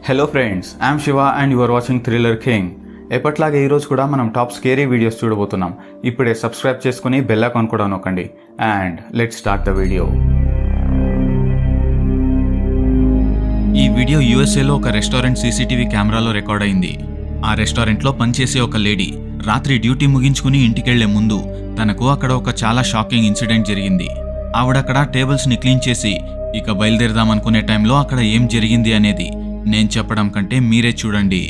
Hello friends, I'm Shiva and you are watching thriller king. ఎప్పట్లాగే ఈరోజు కూడా మనం టాప్ స్కేరీ వీడియోస్ చూడబోతున్నాం. ఇప్పుడే సబ్స్క్రైబ్ చేసుకుని బెల్ ఐకాన్ కూడా నొక్కండి. And let's start the video. ఈ వీడియో యూఎస్ఏలో ఒక రెస్టారెంట్ సీసీటీవీ కెమెరాలో రికార్డ్ అయింది. ఆ రెస్టారెంట్లో పనిచేసే ఒక లేడీ రాత్రి డ్యూటీ ముగించుకుని ఇంటికెళ్లే ముందు తనకు అక్కడ ఒక చాలా షాకింగ్ ఇన్సిడెంట్ జరిగింది. ఆవిడక్కడ టేబుల్స్ని క్లీన్ చేసి ఇక బయలుదేరదామనుకునే టైంలో అక్కడ ఏం జరిగింది అనేది నేను చెప్పడం కంటే మీరే చూడండి.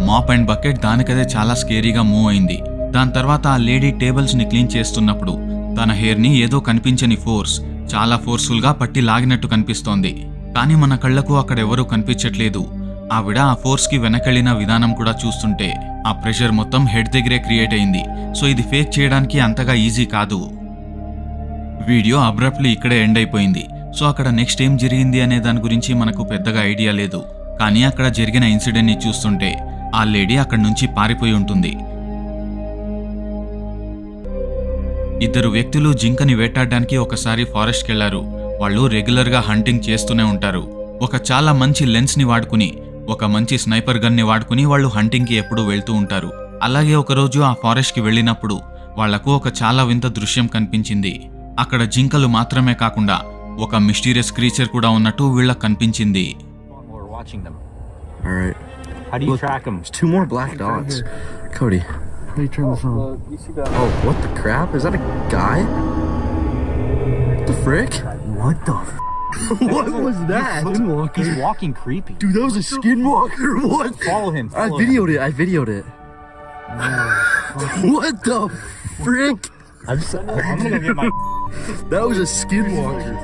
మాప్ అండ్ బకెట్ దానికదే చాలా స్కేరీగా మూవ్ అయింది. దాని తర్వాత ఆ లేడీ టేబుల్స్ ని క్లీన్ చేస్తున్నప్పుడు తన హెయిర్ ని ఏదో కనిపించని ఫోర్స్ చాలా ఫోర్స్ఫుల్ గా పట్టి లాగినట్టు కనిపిస్తోంది. కానీ మన కళ్లకు అక్కడెవరూ కనిపించట్లేదు. ఆవిడ ఆ ఫోర్స్ కి వెనకెళ్లిన విధానం కూడా చూస్తుంటే ఆ ప్రెషర్ మొత్తం హెడ్ దగ్గరే క్రియేట్ అయింది. సో ఇది ఫేక్ చేయడానికి అంతగా ఈజీ కాదు. వీడియో అబ్రప్ట్లీ ఇక్కడే ఎండ్ అయిపోయింది. సో అక్కడ నెక్స్ట్ ఏం జరిగింది అనే దాని గురించి మనకు పెద్దగా ఐడియా లేదు. కానీ అక్కడ జరిగిన ఇన్సిడెంట్ ని చూస్తుంటే ఆ లేడీ అక్కడి నుంచి పారిపోయి ఉంటుంది. ఇద్దరు వ్యక్తులు జింకని వేటాడడానికి ఒకసారి ఫారెస్ట్కి వెళ్లారు. వాళ్ళు రెగ్యులర్గా హంటింగ్ చేస్తూనే ఉంటారు. ఒక చాలా మంచి లెన్స్ ని వాడుకుని ఒక మంచి స్నైపర్ గన్ ని వాడుకుని వాళ్ళు హంటింగ్కి ఎప్పుడూ వెళ్తూ ఉంటారు. అలాగే ఒకరోజు ఆ ఫారెస్ట్కి వెళ్ళినప్పుడు వాళ్లకు ఒక చాలా వింత దృశ్యం కనిపించింది. అక్కడ జింకలు మాత్రమే కాకుండా ఒక మిస్టీరియస్ క్రీచర్ కూడా ఉన్నట్టు వీళ్ళకి కనిపించింది. Alright. How do you track them? There's two more black dots. Cody. How do you turn this on? You see that? Oh, what the crap? Is that a guy? What the frick? What the What was that? Skinwalker? He's walking creepy. Dude, that was a skinwalker. What? Follow him. I videoed it. I videoed it. What the frick? I'm gonna go get my. That was a skinwalker.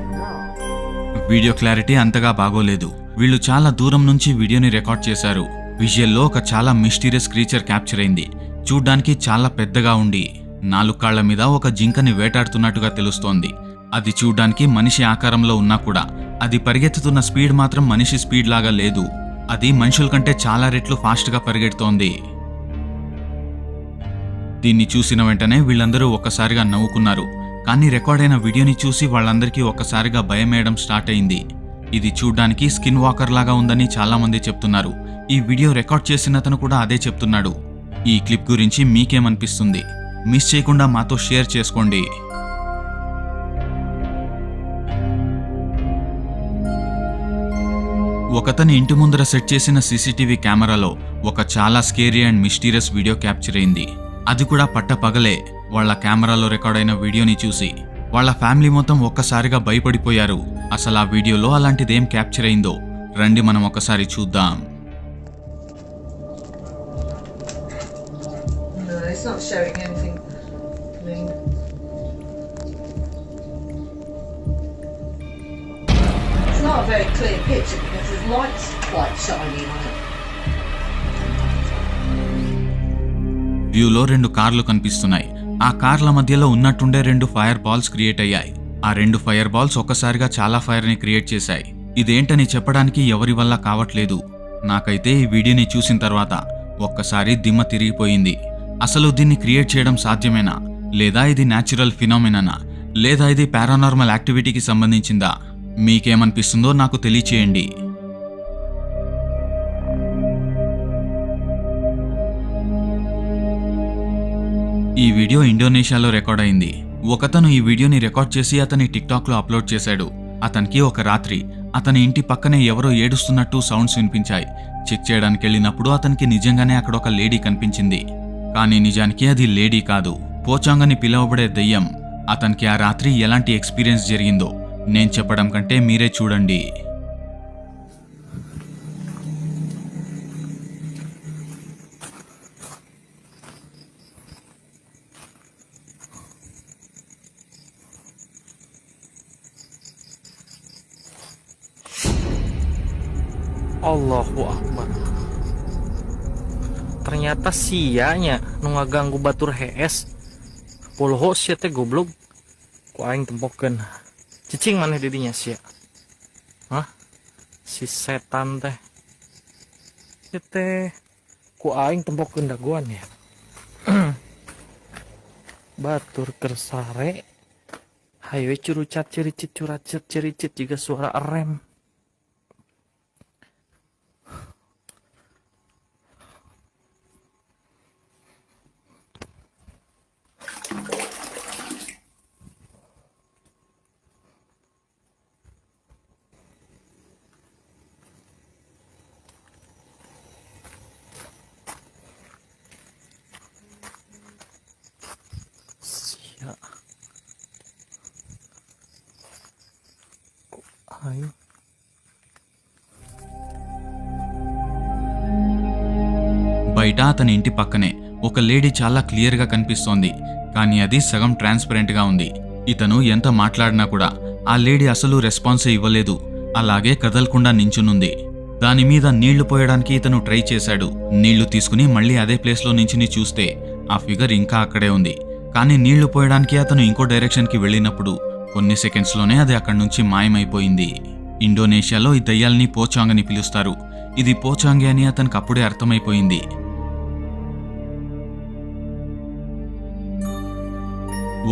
Video clarity అంతగా బాగోలేదు. వీళ్ళు చాలా దూరం నుంచి వీడియోని record చేశారు. విజువల్లో ఒక చాలా మిస్టీరియస్ క్రీచర్ క్యాప్చర్ అయింది. చూడ్డానికి చాలా పెద్దగా ఉండి 4 కాళ్ల మీద ఒక జింకని వేటాడుతున్నట్టుగా తెలుస్తోంది. అది చూడ్డానికి మనిషి ఆకారంలో ఉన్నా కూడా అది పరిగెత్తుతున్న స్పీడ్ మాత్రం మనిషి స్పీడ్ లాగా లేదు. అది మనుషుల కంటే చాలా రెట్లు ఫాస్ట్గా పరిగెడుతోంది. దీన్ని చూసిన వెంటనే వీళ్ళందరూ ఒక్కసారిగా నవ్వుకున్నారు. కానీ రికార్డ్ అయిన వీడియోని చూసి వాళ్ళందరికీ ఒక్కసారిగా భయమేయడం స్టార్ట్ అయింది. ఇది చూడ్డానికి స్కిన్ వాకర్ లాగా ఉందని చాలా మంది చెప్తున్నారు. ఈ వీడియో రికార్డ్ చేసిన అతను కూడా అదే చెప్తున్నాడు. ఈ క్లిప్ గురించి మీకేమనిపిస్తుంది? మిస్ చేయకుండా మాతో షేర్ చేసుకోండి. ఒకతని ఇంటి ముందర సెట్ చేసిన సీసీటీవీ కెమెరాలో ఒక చాలా scary and mysterious video capture అయింది. అది కూడా పట్టపగలే. వాళ్ళ కెమెరాలో రికార్డ్ అయిన వీడియోని చూసి వాళ్ళ ఫ్యామిలీ మొత్తం ఒక్కసారిగా భయపడిపోయారు. అసలు ఆ వీడియోలో అలాంటిదేం క్యాప్చర్ అయిందో రండి మనం ఒకసారి చూద్దాం. It's not showing anything. It's not a very clear picture because there's lights quite shining on it. వ్యూలో 2 కార్లు కనిపిస్తున్నాయి. ఆ కార్ల మధ్యలో ఉన్నట్టుండే 2 ఫైర్ బాల్స్ క్రియేట్ అయ్యాయి. ఆ 2 ఫైర్ బాల్స్ ఒక్కసారిగా చాలా ఫైర్ ని క్రియేట్ చేశాయి. ఇదేంటని చెప్పడానికి ఎవరి వల్ల కావట్లేదు. నాకైతే ఈ వీడియోని చూసిన తర్వాత ఒక్కసారి దిమ్మ తిరిగిపోయింది. అసలు దీన్ని క్రియేట్ చేయడం సాధ్యమేనా, లేదా ఇది న్యాచురల్ ఫినామినానా, లేదా ఇది పారానార్మల్ యాక్టివిటీకి సంబంధించిందా? మీకేమనిపిస్తుందో నాకు తెలియచేయండి. ఈ వీడియో ఇండోనేషియాలో రికార్డ్ అయింది. ఒకతను ఈ వీడియోని రికార్డ్ చేసి అతని టిక్టాక్ లో అప్లోడ్ చేశాడు. అతనికి ఒక రాత్రి అతని ఇంటి పక్కనే ఎవరో ఏడుస్తున్నట్టు సౌండ్స్ వినిపించాయి. చెక్ చేయడానికి వెళ్ళినప్పుడు అతనికి నిజంగానే అక్కడ ఒక లేడీ కనిపించింది. కానీ నిజానికి అది లేడీ కాదు, పోచాంగ్ అని పిలువబడే దెయ్యం. అతనికి ఆ రాత్రి ఎలాంటి ఎక్స్పీరియన్స్ జరిగిందో నేను చెప్పడం కంటే మీరే చూడండి. Allahu Akbar. Ternyata sianya nu ngaganggu batur HS. Pulho sia teh goblok. Ku aing tempokeun. Cicing maneh didinya sia. Hah? Si setan teh. Ieu teh ku aing tempokeun dagoan ya. Batur kersare. Hayo curucat ciricit curacet ciricit juga suara rem. Sia. Ayo. బయట అతని ఇంటి పక్కనే ఒక lady చాలా క్లియర్గా కనిపిస్తోంది, కానీ అది సగం ట్రాన్స్పరెంట్గా ఉంది. ఇతను ఎంత మాట్లాడినా కూడా ఆ లేడీ అసలు రెస్పాన్సే ఇవ్వలేదు, అలాగే కదలకుండా నించునుంది. దాని మీద నీళ్లు పోయడానికి ఇతను ట్రై చేశాడు. నీళ్లు తీసుకుని మళ్ళీ అదే ప్లేస్లో నించుని చూస్తే ఆ ఫిగర్ ఇంకా అక్కడే ఉంది. కానీ నీళ్లు పోయడానికి అతను ఇంకో డైరెక్షన్కి వెళ్ళినప్పుడు కొన్ని సెకండ్స్లోనే అది అక్కడి నుంచి మాయమైపోయింది. ఇండోనేషియాలో ఈ దయ్యాల్ని పోచాంగ్ అని పిలుస్తారు. ఇది పోచాంగే అని అతనికి అప్పుడే అర్థమైపోయింది.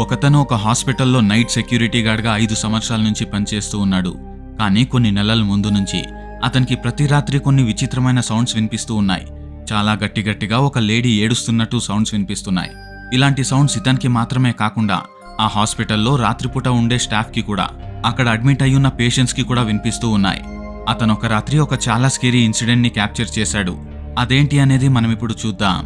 ఒకతను ఒక హాస్పిటల్లో నైట్ సెక్యూరిటీ గార్డ్గా 5 సంవత్సరాల నుంచి పనిచేస్తూ ఉన్నాడు. కానీ కొన్ని నెలల ముందు నుంచి అతనికి ప్రతి రాత్రి కొన్ని విచిత్రమైన సౌండ్స్ వినిపిస్తూ ఉన్నాయి. చాలా గట్టిగా ఒక లేడీ ఏడుస్తున్నట్టు సౌండ్స్ వినిపిస్తున్నాయి. ఇలాంటి సౌండ్స్ ఇతనికి మాత్రమే కాకుండా ఆ హాస్పిటల్లో రాత్రిపూట ఉండే స్టాఫ్కి కూడా, అక్కడ అడ్మిట్ అయ్యున్న పేషెంట్స్కి కూడా వినిపిస్తూ ఉన్నాయి. అతను ఒక రాత్రి ఒక చాలా స్కేరీ ఇన్సిడెంట్ని క్యాప్చర్ చేశాడు. అదేంటి అనేది మనం ఇప్పుడు చూద్దాం.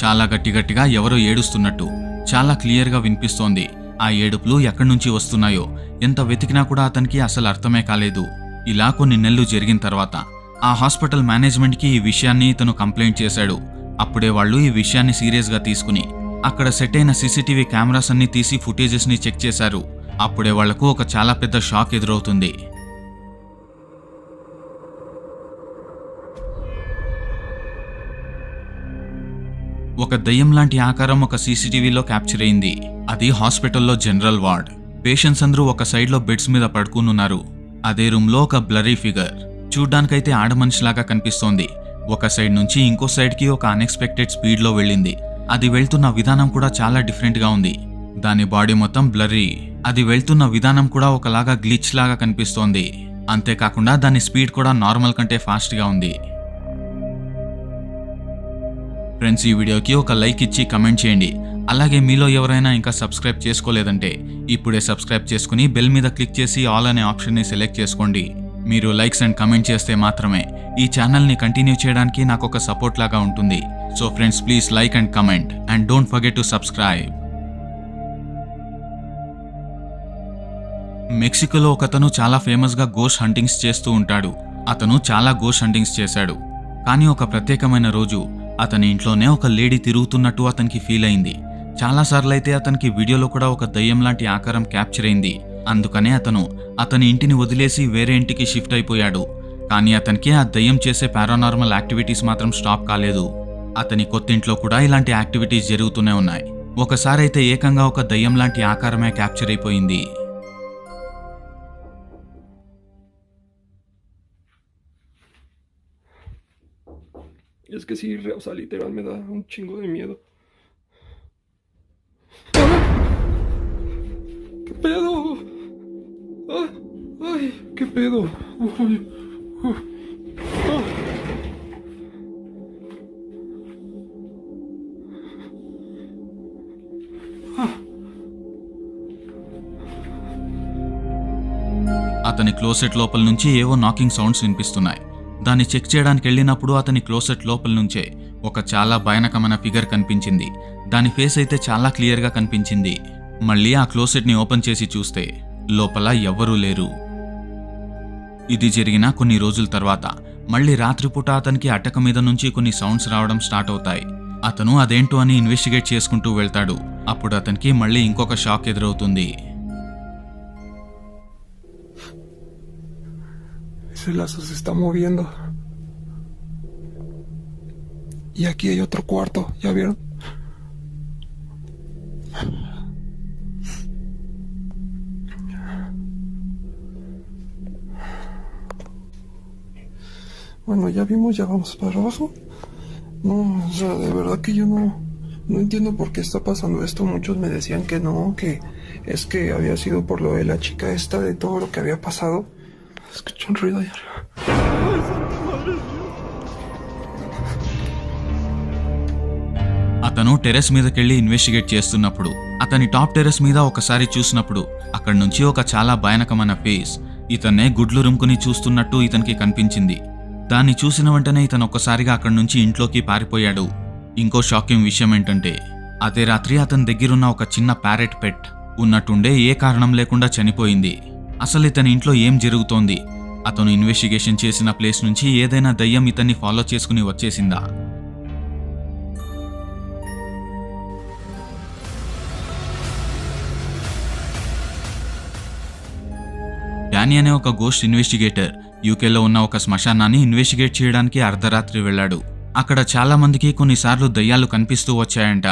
చాలా గట్టిగా ఎవరో ఏడుస్తున్నట్టు చాలా క్లియర్గా వినిపిస్తోంది. ఆ ఏడుపులు ఎక్కడి నుంచి వస్తున్నాయో ఎంత వెతికినా కూడా అతనికి అసలు అర్థమే కాలేదు. ఇలా కొన్ని నెలలు జరిగిన తర్వాత ఆ హాస్పిటల్ మేనేజ్మెంట్కి ఈ విషయాన్ని ఇతను కంప్లైంట్ చేశాడు. అప్పుడే వాళ్ళు ఈ విషయాన్ని సీరియస్గా తీసుకుని అక్కడ సెట్ అయిన సీసీటీవీ కెమెరాస్ అన్ని తీసి ఫుటేజెస్ని చెక్ చేశారు. అప్పుడే వాళ్లకు ఒక చాలా పెద్ద షాక్ ఎదురవుతుంది. ఒక దయ్యం లాంటి ఆకారం ఒక సీసీటీవీలో క్యాప్చర్ అయింది. అది హాస్పిటల్లో జనరల్ వార్డ్. పేషెంట్స్ అందరూ ఒక సైడ్లో బెడ్స్ మీద పడుకునున్నారు. అదే రూమ్లో ఒక బ్లరీ ఫిగర్, చూడ్డానికైతే ఆడమనిషిలాగా కనిపిస్తోంది, ఒక సైడ్ నుంచి ఇంకో సైడ్కి ఒక అన్ఎక్స్పెక్టెడ్ స్పీడ్లో వెళ్ళింది. అది వెళ్తున్న విధానం కూడా చాలా డిఫరెంట్గా ఉంది. దాని బాడీ మొత్తం బ్లరీ. అది వెళ్తున్న విధానం కూడా ఒకలాగా గ్లిచ్ లాగా కనిపిస్తోంది. అంతేకాకుండా దాని స్పీడ్ కూడా నార్మల్ కంటే ఫాస్ట్గా ఉంది. ఫ్రెండ్స్, ఈ వీడియోకి ఒక లైక్ ఇచ్చి కమెంట్ చేయండి. అలాగే మీలో ఎవరైనా ఇంకా సబ్స్క్రైబ్ చేసుకోలేదంటే ఇప్పుడే సబ్స్క్రైబ్ చేసుకుని బెల్ మీద క్లిక్ చేసి ఆల్ అనే ఆప్షన్ని సెలెక్ట్ చేసుకోండి. మీరు లైక్స్ అండ్ కమెంట్ చేస్తే మాత్రమే ఈ ఛానల్ని కంటిన్యూ చేయడానికి నాకు ఒక సపోర్ట్ లాగా ఉంటుంది. So friends, please like and comment and don't forget to subscribe. మెక్సికోలో ఒకతను చాలా ఫేమస్గా గోస్ట్ హంటింగ్స్ చేస్తూ ఉంటాడు. అతను చాలా గోస్ట్ హంటింగ్స్ చేశాడు. కానీ ఒక ప్రత్యేకమైన రోజు అతని ఇంట్లోనే ఒక లేడీ తిరుగుతున్నట్టు అతనికి ఫీల్ అయింది. చాలాసార్లు అయితే అతనికి వీడియోలో కూడా ఒక దయ్యం లాంటి ఆకారం క్యాప్చర్ అయింది. అందుకనే అతని ఇంటిని వదిలేసి వేరే ఇంటికి షిఫ్ట్ అయిపోయాడు. కానీ అతనికి ఆ దయ్యం చేసే పారానార్మల్ యాక్టివిటీస్ మాత్రం స్టాప్ కాలేదు. అతని కొత్తింట్లో కూడా ఇలాంటి యాక్టివిటీస్ జరుగుతూనే ఉన్నాయి. ఒకసారి అయితే ఏకంగా ఒక దయ్యం లాంటి ఆకారమే క్యాప్చర్ అయిపోయింది. Es que sí, o sea, literal me da un chingo de miedo. ¿Qué pedo? Ay, ¿Qué pedo? Uy, ah. అతని క్లోసెట్ లోపల నుంచి ఏవో నాకింగ్ సౌండ్స్ వినిపిస్తున్నాయి. దాన్ని చెక్ చేయడానికి వెళ్ళినప్పుడు అతని క్లోసెట్ లోపల నుంచే ఒక చాలా భయానకమైన ఫిగర్ కనిపించింది. దాని ఫేస్ అయితే చాలా క్లియర్గా కనిపించింది. మళ్ళీ ఆ క్లోసెట్ని ఓపెన్ చేసి చూస్తే లోపల ఎవ్వరూ లేరు. ఇది జరిగిన కొన్ని రోజుల తర్వాత మళ్ళీ రాత్రిపూట అతనికి అటక మీద నుంచి కొన్ని సౌండ్స్ రావడం స్టార్ట్ అవుతాయి. అతను అదేంటో అని ఇన్వెస్టిగేట్ చేసుకుంటూ వెళ్తాడు. అప్పుడు అతనికి మళ్ళీ ఇంకొక షాక్ ఎదురవుతుంది. Ese lazo se está moviendo. Y aquí hay otro cuarto, ¿ya vieron? Bueno, ya vimos, ya vamos para abajo. No, o sea, de verdad que yo no entiendo por qué está pasando esto. Muchos me decían que no, que es que había sido por lo de la chica esta, de todo lo que había pasado. Escuché un ruido allá arriba. అతను terrace మీదకెళ్ళి investigate చేస్తున్నప్పుడు అతని top terrace మీద ఒకసారి చూసినప్పుడు అక్కడి నుంచి ఒక చాలా భయానకమైన ఫేస్ ఇతన్నే గుడ్లు రుమ్కుని చూస్తున్నట్టు ఇతనికి కనిపించింది. దాన్ని చూసిన వెంటనే ఇతను ఒక్కసారిగా అక్కడి నుంచి ఇంట్లోకి పారిపోయాడు. ఇంకో షాకింగ్ విషయం ఏంటంటే అదే రాత్రి అతని దగ్గరున్న ఒక చిన్న ప్యారెట్ పెట్ ఉన్నట్టుండే ఏ కారణం లేకుండా చనిపోయింది. అసలు ఇతని ఇంట్లో ఏం జరుగుతోంది? అతను ఇన్వెస్టిగేషన్ చేసిన ప్లేస్ నుంచి ఏదైనా దయ్యం ఇతన్ని ఫాలో చేసుకుని వచ్చేసిందా? డానీ అనే ఒక గోస్ట్ ఇన్వెస్టిగేటర్ యూకేలో ఉన్న ఒక శ్మశానాన్ని ఇన్వెస్టిగేట్ చేయడానికి అర్ధరాత్రి వెళ్ళాడు. అక్కడ చాలా మందికి కొన్నిసార్లు దయ్యాలు కనిపిస్తూ వచ్చాయంట.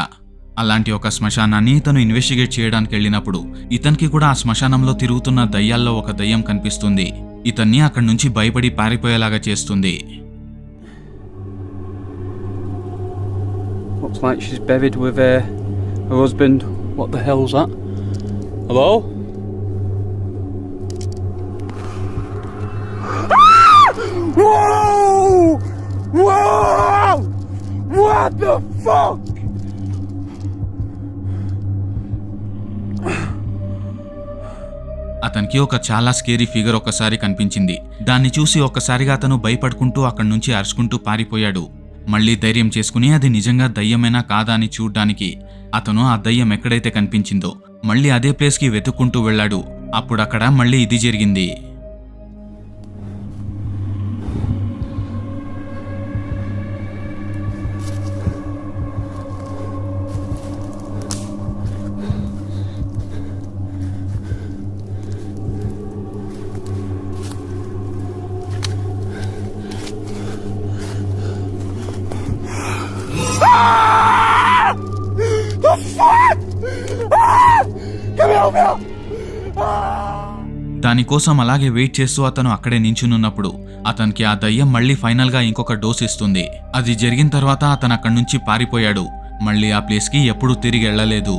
అలాంటి ఒక శ్మశానాన్ని ఇతను ఇన్వెస్టిగేట్ చేయడానికి వెళ్ళినప్పుడు ఇతనికి కూడా ఆ శ్మశానంలో తిరుగుతున్న దయ్యాల్లో ఒక దయ్యం కనిపిస్తుంది. ఇతన్ని అక్కడి నుంచి భయపడి పారిపోయేలాగా చేస్తుంది. Looks like she's buried with her husband. What the hell's that? Hello? Whoa! Whoa! What the fuck? అతనికి ఒక చాలా స్కేరీ ఫిగర్ ఒకసారి కనిపించింది. దాన్ని చూసి ఒక్కసారిగా అతను భయపడుకుంటూ అక్కడి నుంచి అరుచుకుంటూ పారిపోయాడు. మళ్ళీ ధైర్యం చేసుకుని అది నిజంగా దయ్యమేనా కాదా అని చూడ్డానికి అతను ఆ దయ్యం ఎక్కడైతే కనిపించిందో మళ్ళీ అదే ప్లేస్కి వెతుక్కుంటూ వెళ్ళాడు. అప్పుడు అక్కడ మళ్ళీ ఇది జరిగింది. దానికోసం అలాగే వెయిట్ చేస్తూ అతను అక్కడే నించునున్నప్పుడు అతనికి ఆ దయ్యం మళ్ళీ ఫైనల్ గా ఇంకొక డోస్ ఇస్తుంది. అది జరిగిన తర్వాత అతను అక్కడి నుంచి పారిపోయాడు. మళ్ళీ ఆ ప్లేస్ కి ఎప్పుడూ తిరిగి వెళ్ళలేదు.